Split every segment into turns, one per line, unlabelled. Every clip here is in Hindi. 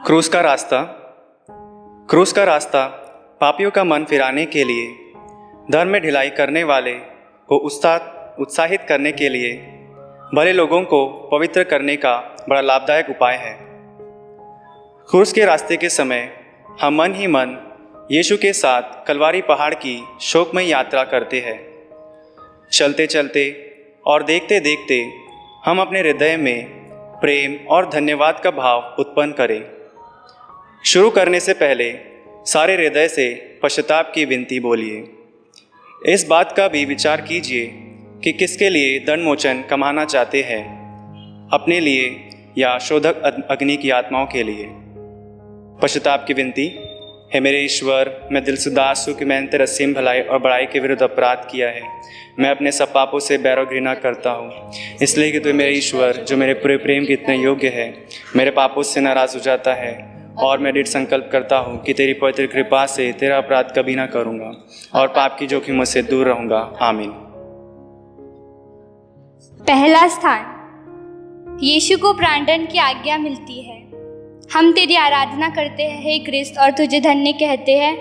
क्रूस का रास्ता। क्रूस का रास्ता पापियों का मन फिराने के लिए, धर्म में ढिलाई करने वाले को उत्साहित करने के लिए, भले लोगों को पवित्र करने का बड़ा लाभदायक उपाय है। क्रूस के रास्ते के समय हम मन ही मन यीशु के साथ कलवारी पहाड़ की शोकमय यात्रा करते हैं। चलते चलते और देखते देखते हम अपने हृदय में प्रेम और धन्यवाद का भाव उत्पन्न करें। शुरू करने से पहले सारे हृदय से पश्चाताप की विनती बोलिए। इस बात का भी विचार कीजिए कि किसके लिए दंडमोचन कमाना चाहते हैं, अपने लिए या शोधक अग्नि की आत्माओं के लिए। पश्चाताप की विनती। हे मेरे ईश्वर, मैं दिल से उदास हूँ कि मैंने तेरा असीम भलाई और बड़ाई के विरुद्ध अपराध किया है। मैं अपने सब पापों से बैर और घृणा करता हूँ, इसलिए कि तू मेरे ईश्वर जो मेरे पूरे प्रेम के इतने योग्य है, मेरे पापों से नाराज़ हो जाता है। और मैं दृढ़ संकल्प करता हूँ कि तेरी पवित्र कृपा से तेरा अपराध कभी ना करूँगा और पाप की जोखिमों से दूर रहूँगा। आमीन।
पहला स्थान, यीशु को प्राणदंड की आज्ञा मिलती है। हम तेरी आराधना करते हैं हे क्रिस्त, और तुझे धन्य कहते हैं,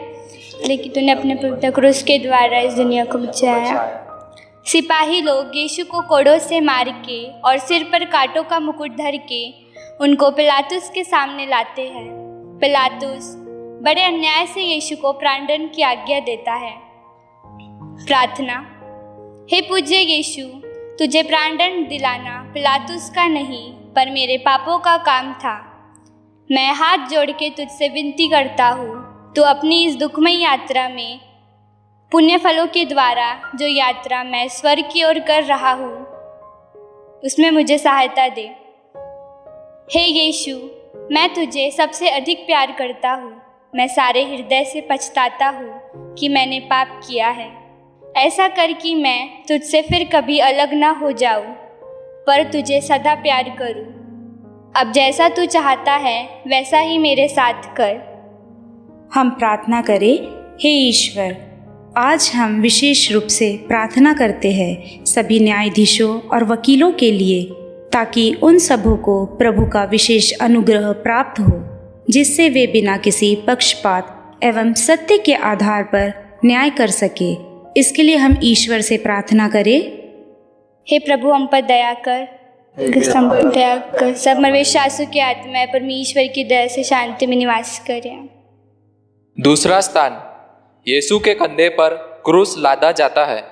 लेकिन तूने अपने पवित्र क्रूस के द्वारा इस दुनिया को बचाया। सिपाही लोग यीशु को कोड़ों से मार के और सिर पर कांटों का मुकुट धर के उनको पिलातुस के सामने लाते हैं। पिलातुस बड़े अन्याय से यीशु को प्राणदंड की आज्ञा देता है। प्रार्थना। हे पूज्य यीशु, तुझे प्राणदंड दिलाना पिलातुस का नहीं पर मेरे पापों का काम था। मैं हाथ जोड़ के तुझसे विनती करता हूँ, तू अपनी इस दुखमयी यात्रा में पुण्य फलों के द्वारा जो यात्रा मैं स्वर्ग की ओर कर रहा हूँ, उसमें मुझे सहायता दे। हे यीशु, मैं तुझे सबसे अधिक प्यार करता हूँ। मैं सारे हृदय से पछताता हूँ कि मैंने पाप किया है। ऐसा कर कि मैं तुझसे फिर कभी अलग ना हो जाऊँ, पर तुझे सदा प्यार करूँ। अब जैसा तू चाहता है वैसा ही मेरे साथ कर।
हम प्रार्थना करें। हे ईश्वर, आज हम विशेष रूप से प्रार्थना करते हैं सभी न्यायाधीशों और वकीलों के लिए, ताकि उन सबों को प्रभु का विशेष अनुग्रह प्राप्त हो, जिससे वे बिना किसी पक्षपात एवं सत्य के आधार पर न्याय कर सके। इसके लिए हम ईश्वर से प्रार्थना करें।
हे प्रभु, हम पर दया कर, सब मरवेशासु की आत्मा परमेश्वर की दया से शांति में निवास करें।
दूसरा स्थान, यीशु के कंधे पर क्रूस लादा जाता है।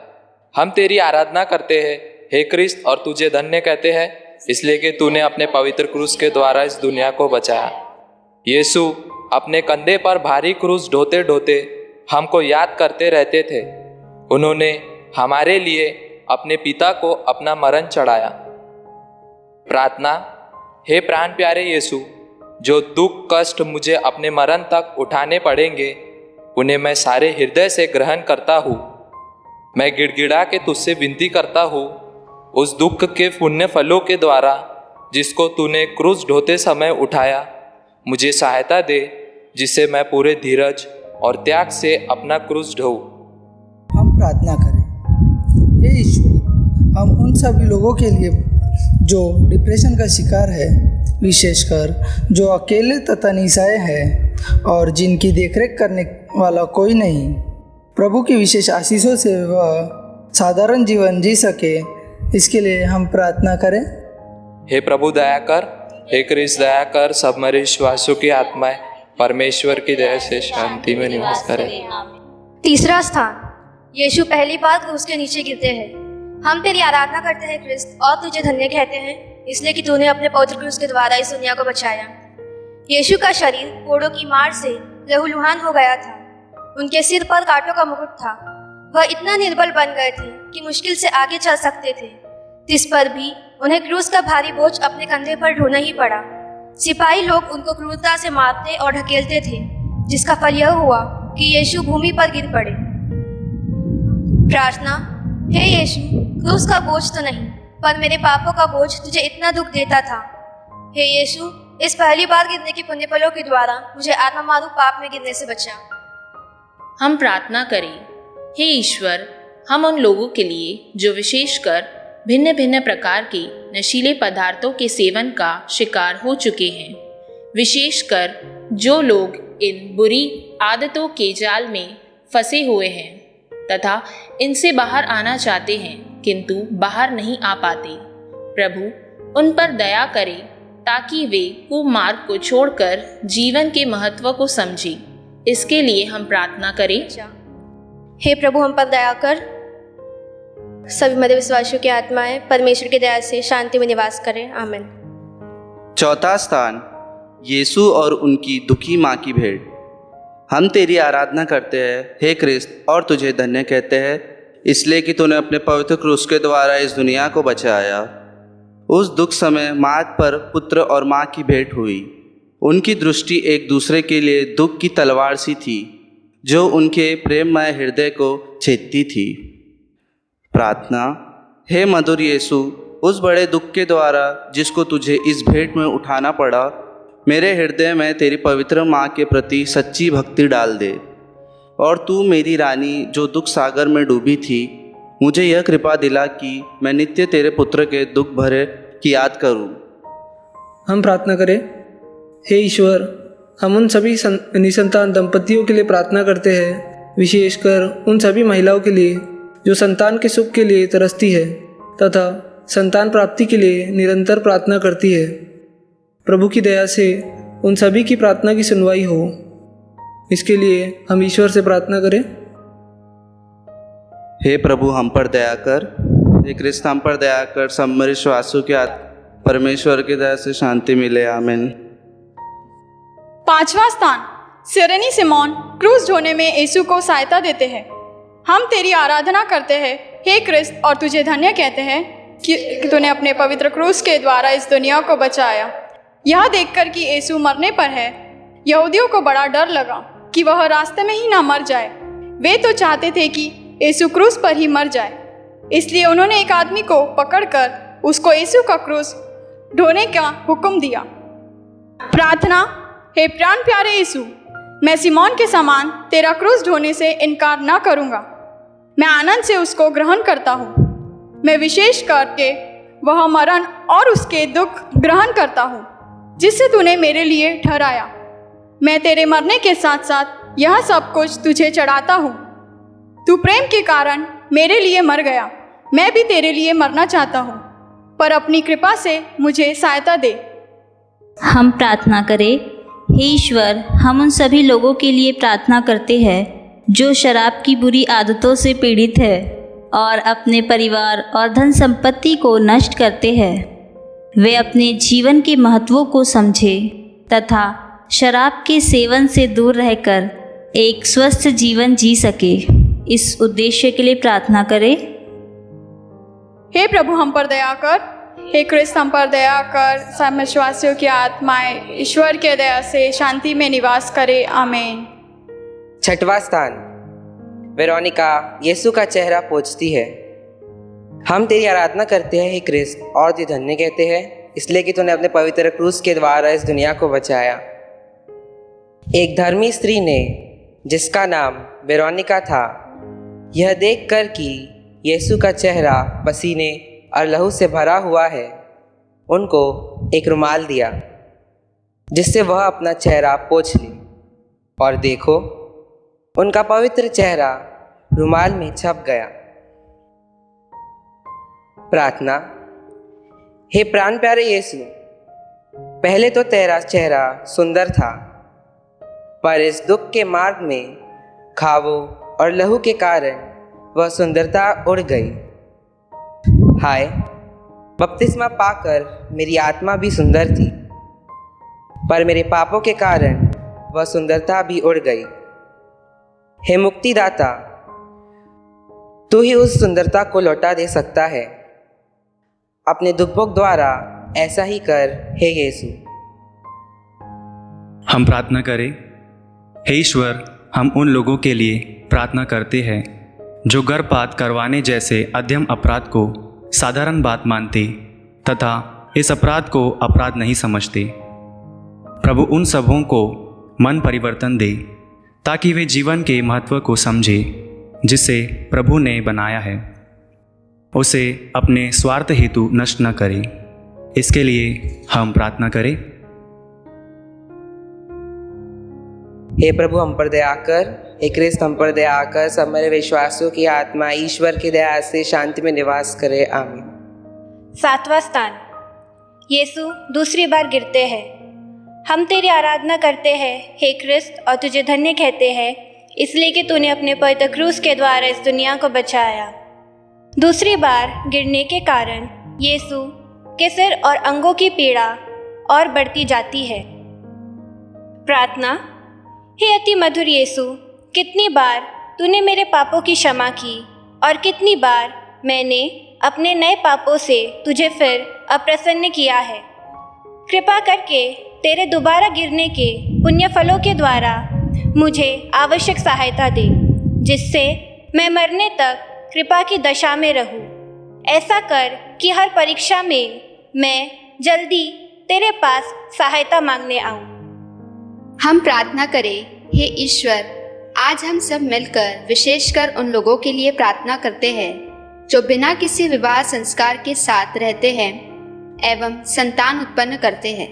हम तेरी आराधना करते हैं हे क्रिस्त, और तुझे धन्य कहते हैं, इसलिए कि तूने अपने पवित्र क्रूस के द्वारा इस दुनिया को बचाया। यीशु अपने कंधे पर भारी क्रूस ढोते ढोते हमको याद करते रहते थे। उन्होंने हमारे लिए अपने पिता को अपना मरण चढ़ाया। प्रार्थना। हे प्राण प्यारे यीशु, जो दुख कष्ट मुझे अपने मरण तक उठाने पड़ेंगे, उन्हें मैं सारे हृदय से ग्रहण करता हूँ। मैं गिड़गिड़ा के तुझसे विनती करता हूँ, उस दुख के पुण्य फलों के द्वारा जिसको तूने क्रूस ढोते समय उठाया, मुझे सहायता दे, जिससे मैं पूरे धीरज और त्याग से अपना क्रूस ढोऊं।
हम प्रार्थना करें। हे ईश्वर, हम उन सभी लोगों के लिए जो डिप्रेशन का शिकार है, विशेषकर जो अकेले तथा निस्सहाय है और जिनकी देखरेख करने वाला कोई नहीं, प्रभु की विशेष आशीषों से वह साधारण जीवन जी सके, इसके लिए हम प्रार्थना करें।
हे प्रभु दया कर, हे क्रिस्त दया कर, सब मरे विश्वासों की आत्माएं परमेश्वर की दया से शांति में निवास करें।
तीसरा स्थान, यीशु पहली बार क्रूस के नीचे गिरते हैं। हम तेरी आराधना करते हैं क्रिस्त, और तुझे धन्य कहते हैं, इसलिए कि तूने अपने पवित्र क्रूस के द्वारा इस दुनिया को बचाया। यीशु का शरीर कोड़ों की मार से लहूलुहान हो गया था। उनके सिर पर कांटों का मुकुट था। वह इतना निर्बल बन गए थे कि मुश्किल से आगे चल सकते थे। इस पर भी उन्हें क्रूस का भारी बोझ अपने कंधे पर ढोना ही पड़ा। सिपाही लोग उनको क्रूरता से मारते और ढकेलते थे, जिसका फल यह हुआ कि यीशु भूमि पर गिर पड़े। प्रार्थना। हे यीशु, क्रूस का बोझ तो नहीं पर मेरे पापों का बोझ तुझे इतना दुख देता था। हे यीशु, इस पहली बार गिरने के पुण्य फलों के द्वारा मुझे आत्मा मारू पाप में गिरने से बचा।
हम प्रार्थना करें। हे ईश्वर, हम उन लोगों के लिए जो विशेषकर भिन्न भिन्न प्रकार के नशीले पदार्थों के सेवन का शिकार हो चुके हैं, विशेषकर जो लोग इन बुरी आदतों के जाल में फंसे हुए हैं तथा इनसे बाहर आना चाहते हैं किंतु बाहर नहीं आ पाते। प्रभु उन पर दया करे ताकि वे कुमार्ग को छोड़कर जीवन के महत्व को समझें। इसके लिए हम प्रार्थना करें।
हे प्रभु, हम पर दया कर। सभी मरे विश्वासियों की आत्माएं परमेश्वर की दया से शांति में निवास करें। आमीन।
चौथा स्थान, यीशु और उनकी दुखी माँ की भेंट। हम तेरी आराधना करते हैं हे क्रिस्त, और तुझे धन्य कहते हैं इसलिए कि तूने अपने पवित्र क्रूस के द्वारा इस दुनिया को बचाया। उस दुख समय मार्ग पर पुत्र और माँ की भेंट हुई। उनकी दृष्टि एक दूसरे के लिए दुख की तलवार सी थी जो उनके प्रेममय हृदय को छेदती थी। प्रार्थना। हे मधुर यीशु, उस बड़े दुख के द्वारा जिसको तुझे इस भेंट में उठाना पड़ा, मेरे हृदय में तेरी पवित्र माँ के प्रति सच्ची भक्ति डाल दे। और तू मेरी रानी जो दुख सागर में डूबी थी, मुझे यह कृपा दिला कि मैं नित्य तेरे पुत्र के दुख भरे की याद करूं।
हम प्रार्थना करें। हे ईश्वर, हम उन सभी निसंतान दंपतियों के लिए प्रार्थना करते हैं, विशेषकर उन सभी महिलाओं के लिए जो संतान के सुख के लिए तरसती है तथा संतान प्राप्ति के लिए निरंतर प्रार्थना करती है। प्रभु की दया से उन सभी की प्रार्थना की सुनवाई हो, इसके लिए हम ईश्वर से प्रार्थना करें।
हे प्रभु, हम पर दया कर। हे क्रिस्त, हम पर दया कर। सब मरे विश्वासियों के परमेश्वर की दया से शांति मिले। आमीन।
पांचवा स्थान, सिरेनी सिमोन क्रूस ढोने में यीशु को सहायता देते हैं। हम तेरी आराधना करते हैं हे क्रिस्त, और तुझे धन्य कहते हैं कि तूने अपने पवित्र क्रूस के द्वारा इस दुनिया को बचाया। यह देखकर कि यीशु मरने पर है, यहूदियों को बड़ा डर लगा कि वह रास्ते में ही ना मर जाए। वे तो चाहते थे कि यीशु क्रूस पर ही मर जाए, इसलिए उन्होंने एक आदमी को पकड़कर उसको यीशु का क्रूस ढोने का हुक्म दिया। प्रार्थना। हे प्राण प्यारे यीशु, मैं सिमोन के समान तेरा क्रूस ढोने से इनकार न करूँगा। मैं आनंद से उसको ग्रहण करता हूँ। मैं विशेष करके वह मरण और उसके दुख ग्रहण करता हूँ जिससे तूने मेरे लिए ठहराया। मैं तेरे मरने के साथ साथ यह सब कुछ तुझे चढ़ाता हूँ। तू प्रेम के कारण मेरे लिए मर गया। मैं भी तेरे लिए मरना चाहता हूँ, पर अपनी कृपा से मुझे सहायता दे।
हम प्रार्थना करें। हे ईश्वर, हम उन सभी लोगों के लिए प्रार्थना करते हैं जो शराब की बुरी आदतों से पीड़ित है और अपने परिवार और धन संपत्ति को नष्ट करते हैं। वे अपने जीवन के महत्वों को समझें तथा शराब के सेवन से दूर रहकर एक स्वस्थ जीवन जी सके। इस उद्देश्य के लिए प्रार्थना करें।
हे प्रभु, हम पर दया कर। हे क्रिस्त, हम पर दया कर। सब विश्वासियों की आत्माएं ईश्वर के दया से शांति में निवास करे। आमीन।
छठवां स्थान, वेरोनिका यीशु का चेहरा पोंछती है। हम तेरी आराधना करते हैं हे क्रिस्त, और तुझे धन्य कहते हैं इसलिए कि तूने अपने पवित्र क्रूस के द्वारा इस दुनिया को बचाया। एक धर्मी स्त्री ने जिसका नाम वेरोनिका था, यह देखकर कि यीशु का चेहरा पसीने और लहू से भरा हुआ है, उनको एक रुमाल दिया जिससे वह अपना चेहरा पोंछ ली, और देखो उनका पवित्र चेहरा रुमाल में छप गया। प्रार्थना। हे प्राण प्यारे यीशु, पहले तो तेरा चेहरा सुंदर था, पर इस दुख के मार्ग में घावों और लहू के कारण वह सुंदरता उड़ गई। हाय, बपतिस्मा पाकर मेरी आत्मा भी सुंदर थी, पर मेरे पापों के कारण वह सुंदरता भी उड़ गई। हे मुक्तिदाता, तू ही उस सुंदरता को लौटा दे सकता है। अपने दुखभोग द्वारा ऐसा ही कर हे यीशु।
हम प्रार्थना करें। हे ईश्वर, हम उन लोगों के लिए प्रार्थना करते हैं जो गर्भपात करवाने जैसे अधम अपराध को साधारण बात मानते तथा इस अपराध को अपराध नहीं समझते। प्रभु उन सबों को मन परिवर्तन दे ताकि वे जीवन के महत्व को समझे जिसे प्रभु ने बनाया है, उसे अपने स्वार्थ हेतु नष्ट न करें। इसके लिए हम प्रार्थना करें।
हे प्रभु हम पर दया कर। हे क्रिस्त हम पर दया कर। सब मेरे विश्वासियों की आत्मा ईश्वर की दया से शांति में निवास करे। आमीन।
7वां स्थान, यीशु दूसरी बार गिरते हैं। हम तेरी आराधना करते हैं हे क्रिस्त और तुझे धन्य कहते हैं इसलिए कि तूने अपने पवित्र क्रूस के द्वारा इस दुनिया को बचाया। दूसरी बार गिरने के कारण यीशु के सिर और अंगों की पीड़ा और बढ़ती जाती है। प्रार्थना। हे अति मधुर यीशु, कितनी बार तूने मेरे पापों की क्षमा की और कितनी बार मैंने अपने नए पापों से तुझे फिर अप्रसन्न किया है। कृपा करके तेरे दोबारा गिरने के पुण्य फलों के द्वारा मुझे आवश्यक सहायता दे, जिससे मैं मरने तक कृपा की दशा में रहूं। ऐसा कर कि हर परीक्षा में मैं जल्दी तेरे पास सहायता मांगने आऊं।
हम प्रार्थना करें हे ईश्वर, आज हम सब मिलकर विशेषकर उन लोगों के लिए प्रार्थना करते हैं जो बिना किसी विवाह संस्कार के साथ रहते हैं एवं संतान उत्पन्न करते हैं।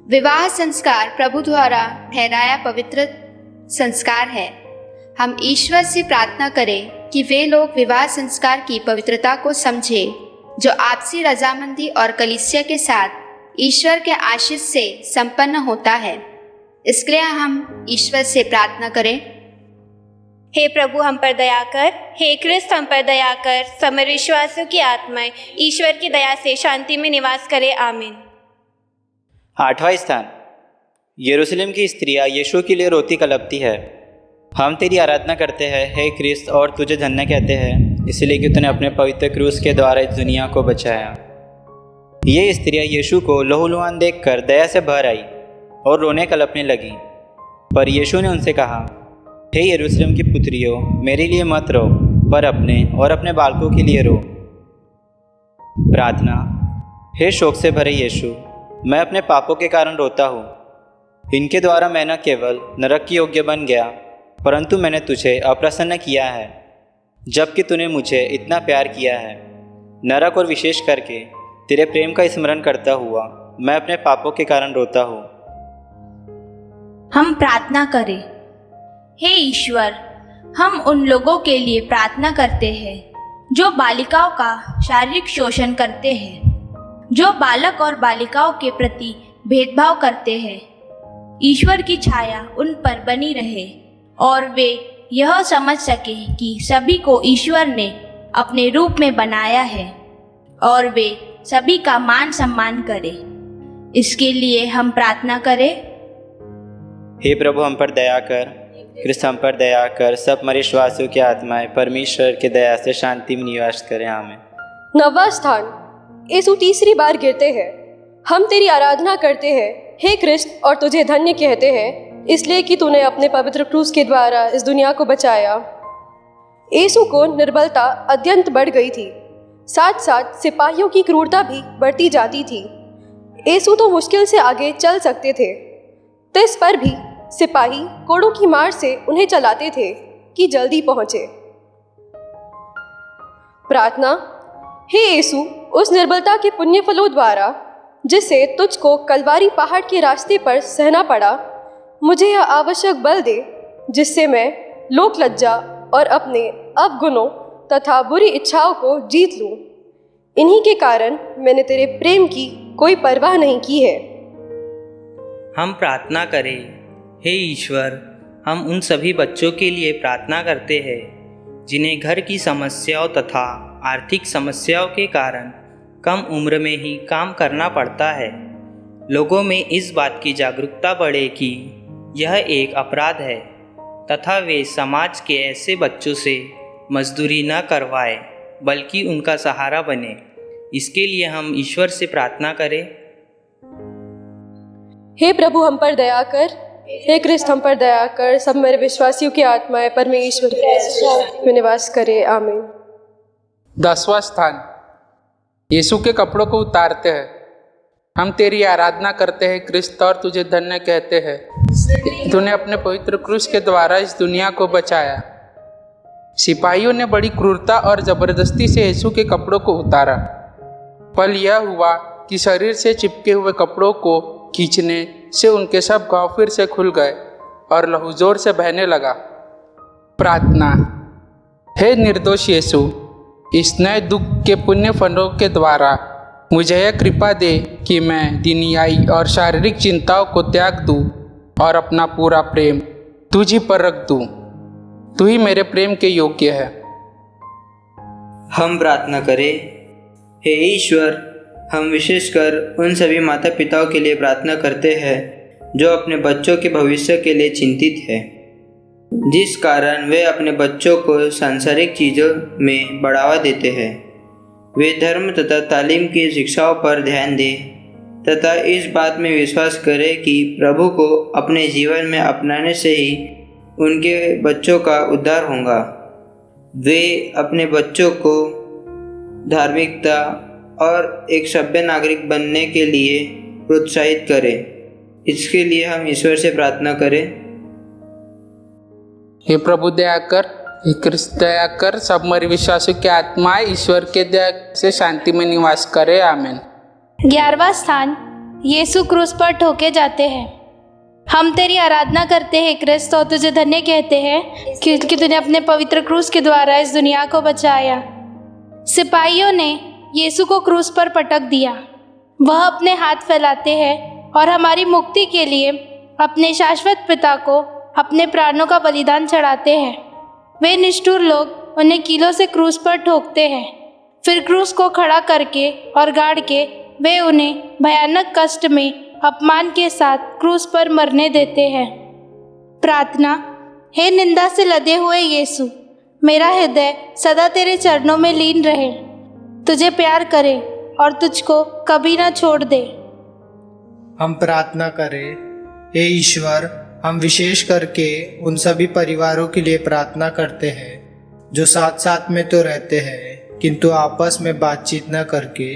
विवाह संस्कार प्रभु द्वारा ठहराया पवित्र संस्कार है। हम ईश्वर से प्रार्थना करें कि वे लोग विवाह संस्कार की पवित्रता को समझें जो आपसी रजामंदी और कलीसिया के साथ ईश्वर के आशीष से संपन्न होता है। इसके लिए हम ईश्वर से प्रार्थना करें।
हे प्रभु हम पर दया कर। हे क्रिस्त हम पर दया कर। समर विश्वासियों की आत्माएं ईश्वर की दया से शांति में निवास करे। आमीन।
8वां स्थान, यरूशलेम की स्त्रियां यीशु के लिए रोती कलपती है। हम तेरी आराधना करते हैं हे क्रिस्त और तुझे धन्य कहते हैं इसलिए कि तूने अपने पवित्र क्रूस के द्वारा इस दुनिया को बचाया। ये स्त्रियां यीशु को लहूलुहान देखकर दया से भर आई और रोने कलपने लगी। पर यीशु ने उनसे कहा, हे यरूशलेम की पुत्रियों, मेरे लिए मत रो पर अपने और अपने बालकों के लिए रो। प्रार्थना। हे शोक से भरे यीशु, मैं अपने पापों के कारण रोता हूँ। इनके द्वारा मैं न केवल नरक की योग्य बन गया परंतु मैंने तुझे अप्रसन्न किया है जबकि तूने मुझे इतना प्यार किया है। नरक और विशेष करके तेरे प्रेम का स्मरण करता हुआ मैं अपने पापों के कारण रोता हूँ।
हम प्रार्थना करें। हे ईश्वर, हम उन लोगों के लिए प्रार्थना करते हैं जो बालिकाओं का शारीरिक शोषण करते हैं, जो बालक और बालिकाओं के प्रति भेदभाव करते हैं। ईश्वर की छाया उन पर बनी रहे और वे यह समझ सके कि सभी को ईश्वर ने अपने रूप में बनाया है और वे सभी का मान सम्मान करें। इसके लिए हम प्रार्थना करें।
हे प्रभु हम पर दया कर। क्रिस्त हम पर दया कर। सब मरे विश्वासियों की आत्माएं परमेश्वर की दया से शांति में निवास करें। आमीन।
9वां स्थान, यीशु तीसरी बार गिरते हैं। हम तेरी आराधना करते हैं हे क्रिस्त और तुझे धन्य कहते हैं इसलिए कि तूने अपने पवित्र क्रूस के द्वारा इस दुनिया को बचाया। यीशु को निर्बलता अत्यंत बढ़ गई थी, साथ साथ सिपाहियों की क्रूरता भी बढ़ती जाती थी। यीशु तो मुश्किल से आगे चल सकते थे, तो इस पर भी सिपाही कोड़ों की मार से उन्हें चलाते थे कि जल्दी पहुंचे। प्रार्थना। हे यीशु, उस निर्बलता के पुण्य फलों द्वारा जिसे तुझको कलवारी पहाड़ के रास्ते पर सहना पड़ा, मुझे यह आवश्यक बल दे जिससे मैं लोक लज्जा और अपने अवगुणों तथा बुरी इच्छाओं को जीत लूं। इन्हीं के कारण मैंने तेरे प्रेम की कोई परवाह नहीं की है।
हम प्रार्थना करें। हे ईश्वर, हम उन सभी बच्चों के लिए प्रार्थना करते हैं जिन्हें घर की समस्याओं तथा आर्थिक समस्याओं के कारण कम उम्र में ही काम करना पड़ता है। लोगों में इस बात की जागरूकता बढ़े कि यह एक अपराध है तथा वे समाज के ऐसे बच्चों से मजदूरी न करवाए बल्कि उनका सहारा बने। इसके लिए हम ईश्वर से प्रार्थना करें।
हे प्रभु हम पर दया कर। हे क्रिस्त हम पर दया कर। सब मेरे विश्वासियों की आत्माएं परमेश्वर में निवास करे। आमीन।
10वां स्थान, यीशु के कपड़ों को उतारते हैं। हम तेरी आराधना करते हैं क्रिस्त और तुझे धन्य कहते हैं। तूने अपने पवित्र क्रूस के द्वारा इस दुनिया को बचाया। सिपाहियों ने बड़ी क्रूरता और जबरदस्ती से यीशु के कपड़ों को उतारा। पल यह हुआ कि शरीर से चिपके हुए कपड़ों को खींचने से उनके सब घाव फिर से खुल गए और लहू जोर से बहने लगा। प्रार्थना। हे निर्दोष यीशु, इस नए दुख के पुण्य फलों के द्वारा मुझे यह कृपा दे कि मैं दुनियाई और शारीरिक चिंताओं को त्याग दूं और अपना पूरा प्रेम तुझ ही पर रख दूं। तू ही मेरे प्रेम के योग्य है।
हम प्रार्थना करें। हे ईश्वर, हम विशेषकर उन सभी माता पिताओं के लिए प्रार्थना करते हैं जो अपने बच्चों के भविष्य के लिए चिंतित हैं, जिस कारण वे अपने बच्चों को सांसारिक चीज़ों में बढ़ावा देते हैं। वे धर्म तथा तालीम की शिक्षाओं पर ध्यान दें तथा इस बात में विश्वास करें कि प्रभु को अपने जीवन में अपनाने से ही उनके बच्चों का उद्धार होगा। वे अपने बच्चों को धार्मिकता और एक सभ्य नागरिक बनने के लिए प्रोत्साहित करें। इसके लिए हम ईश्वर से प्रार्थना करें।
हे प्रभु दया कर, हे कृष्ण दया कर, सब मरे विश्वासों की आत्माएं ईश्वर के दया से शांति में निवास करे। आमीन।
11वां स्थान, यीशु क्रूस पर ठोके जाते हैं। हम तेरी आराधना करते हैं क्रिस्त और तुझे धन्य कहते हैं क्योंकि तूने अपने पवित्र क्रूस के द्वारा इस दुनिया को बचाया। सिपाहियों ने यीशु को क्रूस पर पटक दिया। वह अपने हाथ फैलाते हैं और हमारी मुक्ति के लिए अपने शाश्वत पिता को अपने प्राणों का बलिदान चढ़ाते हैं। वे निष्ठुर लोग उन्हें कीलों से क्रूस पर ठोकते हैं। फिर क्रूस को खड़ा करके और गाड़ के वे उन्हें भयानक कष्ट में अपमान के साथ क्रूस पर मरने देते हैं। प्रार्थना। हे निंदा से लदे हुए यीशु, मेरा हृदय सदा तेरे चरणों में लीन रहे, तुझे प्यार करे और तुझको कभी ना छोड़ दे।
हम प्रार्थना करें। हे ईश्वर, हम विशेष करके उन सभी परिवारों के लिए प्रार्थना करते हैं जो साथ साथ में तो रहते हैं किंतु आपस में बातचीत न करके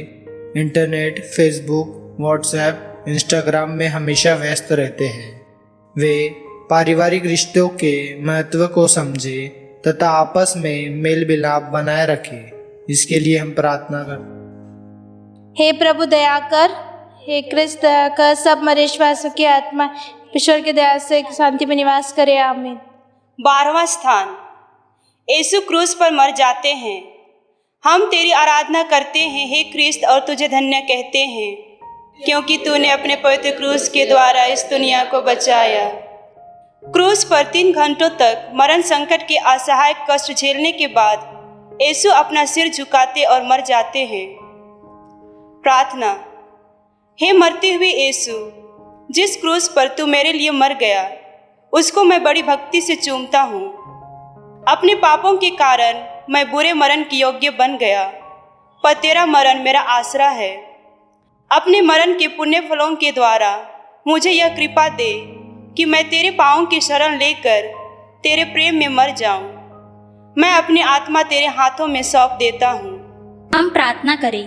इंटरनेट, फेसबुक, व्हाट्सएप, इंस्टाग्राम में हमेशा व्यस्त रहते हैं। वे पारिवारिक रिश्तों के महत्व को समझे तथा आपस में मेल मिलाप बनाए रखें। इसके लिए हम प्रार्थना करते।
हे प्रभु दया कर, हे कृष्ण दया कर, सब मरे विश्वासों की आत्मा ईश्वर की दया से शांति में निवास करे। आमीन।
12वां स्थान, यीशु क्रूस पर मर जाते हैं। हम तेरी आराधना करते हैं हे क्रिस्त और तुझे धन्य कहते हैं क्योंकि तूने अपने पवित्र क्रूस के द्वारा इस दुनिया को बचाया। क्रूस पर 3 घंटों तक मरण संकट के असहाय कष्ट झेलने के बाद यीशु अपना सिर झुकाते और मर जाते हैं। प्रार्थना। हे मरते हुए यीशु, जिस क्रूस पर तू मेरे लिए मर गया उसको मैं बड़ी भक्ति से चूमता हूँ। अपने पापों के कारण मैं बुरे मरण के योग्य बन गया, पर तेरा मरण मेरा आसरा है। अपने मरण के पुण्य फलों के द्वारा मुझे यह कृपा दे कि मैं तेरे पाँवों की शरण लेकर तेरे प्रेम में मर जाऊं। मैं अपनी आत्मा तेरे हाथों में सौंप देता हूँ।
हम प्रार्थना करें।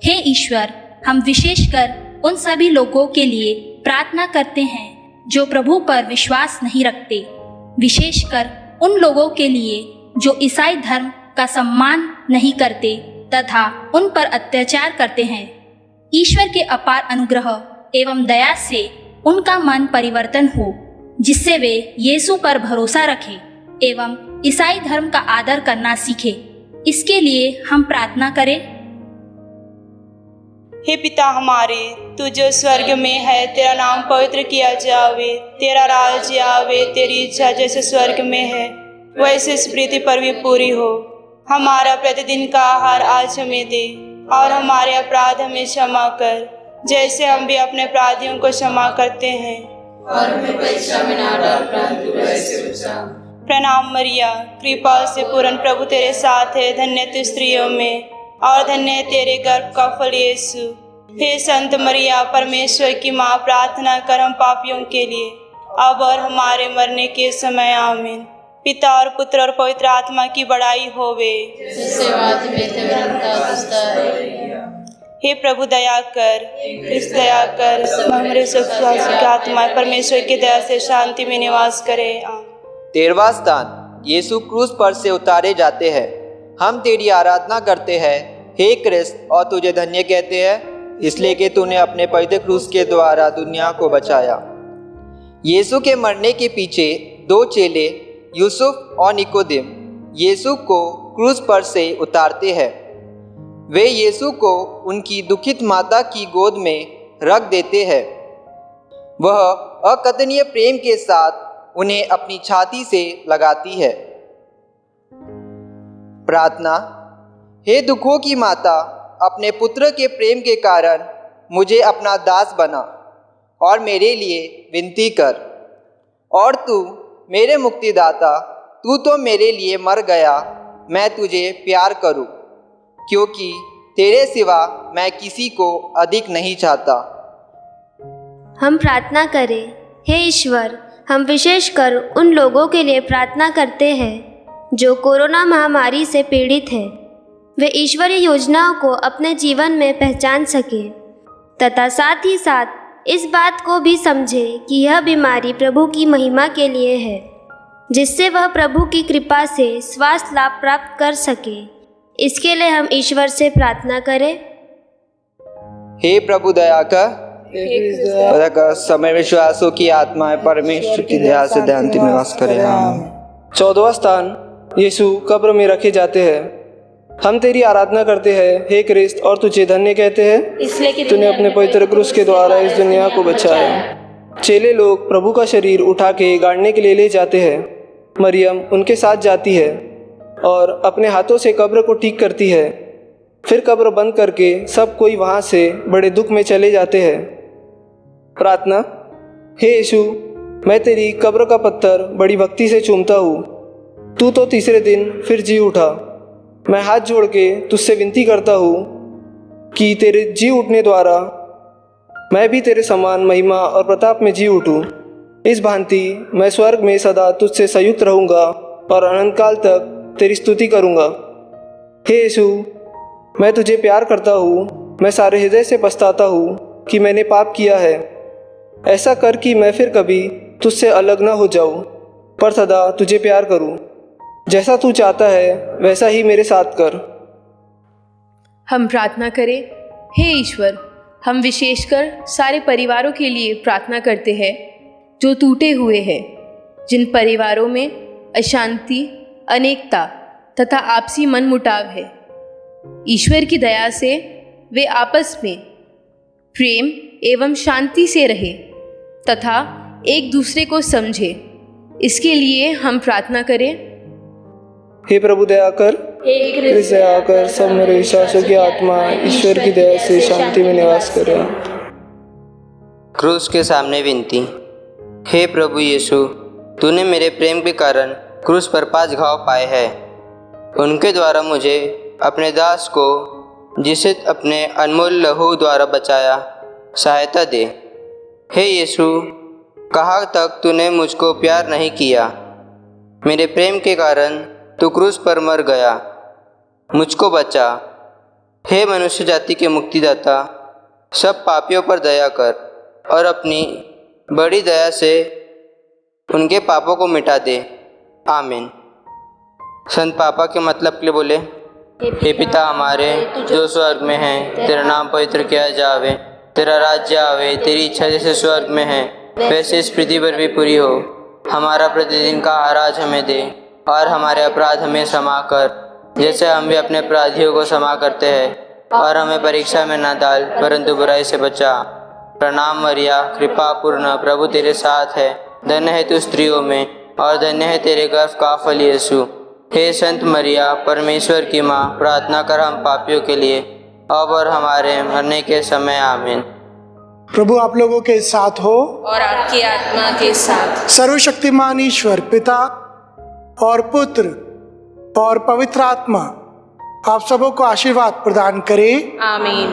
हे ईश्वर, हम विशेषकर उन सभी लोगों के लिए प्रार्थना करते हैं जो प्रभु पर विश्वास नहीं रखते, विशेषकर उन लोगों के लिए जो ईसाई धर्म का सम्मान नहीं करते तथा उन पर अत्याचार करते हैं। ईश्वर के अपार अनुग्रह एवं दया से उनका मन परिवर्तन हो, जिससे वे यीशु पर भरोसा रखें एवं ईसाई धर्म का आदर करना सीखें। इसके लिए हम प्रार्थना करें।
हे पिता हमारे, तू जो स्वर्ग में है, तेरा नाम पवित्र किया जावे, तेरा राज्य आवे, तेरी इच्छा जैसे स्वर्ग में है वैसे इस पृथ्वी पर भी पूरी हो। हमारा प्रतिदिन का आहार आज हमें दे और हमारे अपराध हमें क्षमा कर जैसे हम भी अपने अपराधियों को क्षमा करते हैं, और हमें परीक्षा में ना डाल परंतु वैसे बचा। प्रणाम मरिया, कृपा से पूर्ण प्रभु तेरे साथ है, धन्य तू स्त्रियों में और धन्य है तेरे गर्भ का फल यीशु। हे संत मरिया, परमेश्वर की माँ, प्रार्थना कर हम पापियों के लिए अब और हमारे मरने के समय। आमीन। पिता और पुत्र और पवित्र आत्मा की बड़ाई होवे। हे प्रभु दया कर, कृष्ण दया कर, हमारे सब आत्मा परमेश्वर की दया से शांति में निवास करे।
13वां स्थान, यीशु क्रूस पर से उतारे जाते हैं। हम तेरी आराधना करते हैं हे कृष्ण और तुझे धन्य कहते हैं इसलिए कि तूने अपने पवित्र क्रूस के द्वारा दुनिया को बचाया। यीशु के मरने के पीछे दो चेले यूसुफ और निकोदेम यीशु को क्रूस पर से उतारते हैं। वे यीशु को उनकी दुखित माता की गोद में रख देते हैं। वह अकथनीय प्रेम के साथ उन्हें अपनी छाती से लगाती है। प्रार्थना। हे दुखों की माता, अपने पुत्र के प्रेम के कारण मुझे अपना दास बना और मेरे लिए विनती कर। और तू मेरे मुक्तिदाता, तू तो मेरे लिए मर गया, मैं तुझे प्यार करूं, क्योंकि तेरे सिवा मैं किसी को अधिक नहीं चाहता।
हम प्रार्थना करें। हे ईश्वर, हम विशेषकर उन लोगों के लिए प्रार्थना करते हैं जो कोरोना महामारी से पीड़ित हैं। वे ईश्वरीय योजनाओं को अपने जीवन में पहचान सकें तथा साथ ही साथ इस बात को भी समझें कि यह बीमारी प्रभु की महिमा के लिए है, जिससे वह प्रभु की कृपा से स्वास्थ्य लाभ प्राप्त कर सके। इसके लिए हम ईश्वर से प्रार्थना करें।
हे प्रभु दया कर, समय विश्वासों की आत्माएं परमेश्वर की दया से शांति में वास करें।
14वां स्थान, यीशु कब्र में रखे जाते हैं। हम तेरी आराधना करते हैं हे क्रिस्त, और तुझे धन्य कहते हैं, इसलिए कि तूने अपने पवित्र क्रूस के द्वारा इस दुनिया को बचाया। चेले लोग प्रभु का शरीर उठा के गाड़ने के लिए ले जाते हैं। मरियम उनके साथ जाती है और अपने हाथों से कब्र को ठीक करती है। फिर कब्र बंद करके सब कोई वहाँ से बड़े दुख में चले जाते हैं। प्रार्थना। हे यीशु, मैं तेरी कब्र का पत्थर बड़ी भक्ति से चूमता हूँ। तू तो तीसरे दिन फिर जी उठा। मैं हाथ जोड़ के तुझसे विनती करता हूँ कि तेरे जी उठने द्वारा मैं भी तेरे समान महिमा और प्रताप में जी उठूँ। इस भांति मैं स्वर्ग में सदा तुझसे संयुक्त रहूँगा और अनंत काल तक तेरी स्तुति करूँगा। हे यीशु, मैं तुझे प्यार करता हूँ। मैं सारे हृदय से पछताता हूँ कि मैंने पाप किया है। ऐसा कर कि मैं फिर कभी तुझसे अलग न हो जाऊँ, पर सदा तुझे प्यार करूँ। जैसा तू चाहता है वैसा ही मेरे साथ कर।
हम प्रार्थना करें। हे ईश्वर, हम विशेषकर सारे परिवारों के लिए प्रार्थना करते हैं जो टूटे हुए हैं, जिन परिवारों में अशांति, अनेकता तथा आपसी मनमुटाव है। ईश्वर की दया से वे आपस में प्रेम एवं शांति से रहे तथा एक दूसरे को समझे। इसके लिए हम प्रार्थना करें।
हे प्रभु दया कर, दया कर, सब मेरे विश्वासों की आत्मा ईश्वर की दया से शांति में निवास करे।
क्रूस के सामने विनती। हे प्रभु यीशु, तूने मेरे प्रेम के कारण क्रूस पर 5 घाव पाए हैं। उनके द्वारा मुझे अपने दास को, जिसे अपने अनमोल लहू द्वारा बचाया, सहायता दे। हे यीशु, कहाँ तक तूने मुझको प्यार नहीं किया? मेरे प्रेम के कारण तू क्रूस पर मर गया, मुझको बचा। हे मनुष्य जाति के मुक्तिदाता, सब पापियों पर दया कर और अपनी बड़ी दया से उनके पापों को मिटा दे। आमीन। संत पापा के मतलब के लिए बोले। हे पिता हमारे जो स्वर्ग में है, तेरा नाम पवित्र किया जावे, तेरा राज्य आवे, तेरी इच्छा जैसे स्वर्ग में है वैसे इस पृथ्वी पर भी पूरी हो। हमारा प्रतिदिन का आहार आज हमें दे और हमारे अपराध हमें क्षमा कर, जैसे हम भी अपने अपराधियों को क्षमा करते हैं। और हमें परीक्षा में न डाल, परंतु बुराई से बचा। प्रणाम मरिया, कृपा पूर्ण, प्रभु तेरे साथ है। धन्य है तू स्त्रियों में और धन्य है तेरे गर्भ का फल यीशु। हे संत मरिया, परमेश्वर की माँ, प्रार्थना कर हम पापियों के लिए अब और हमारे मरने के समय। आमीन।
प्रभु आप लोगों के साथ हो
और आपकी आत्मा के साथ।
सर्वशक्तिमान ईश्वर पिता और पुत्र और पवित्र आत्मा आप सबों को आशीर्वाद प्रदान करे।
आमीन।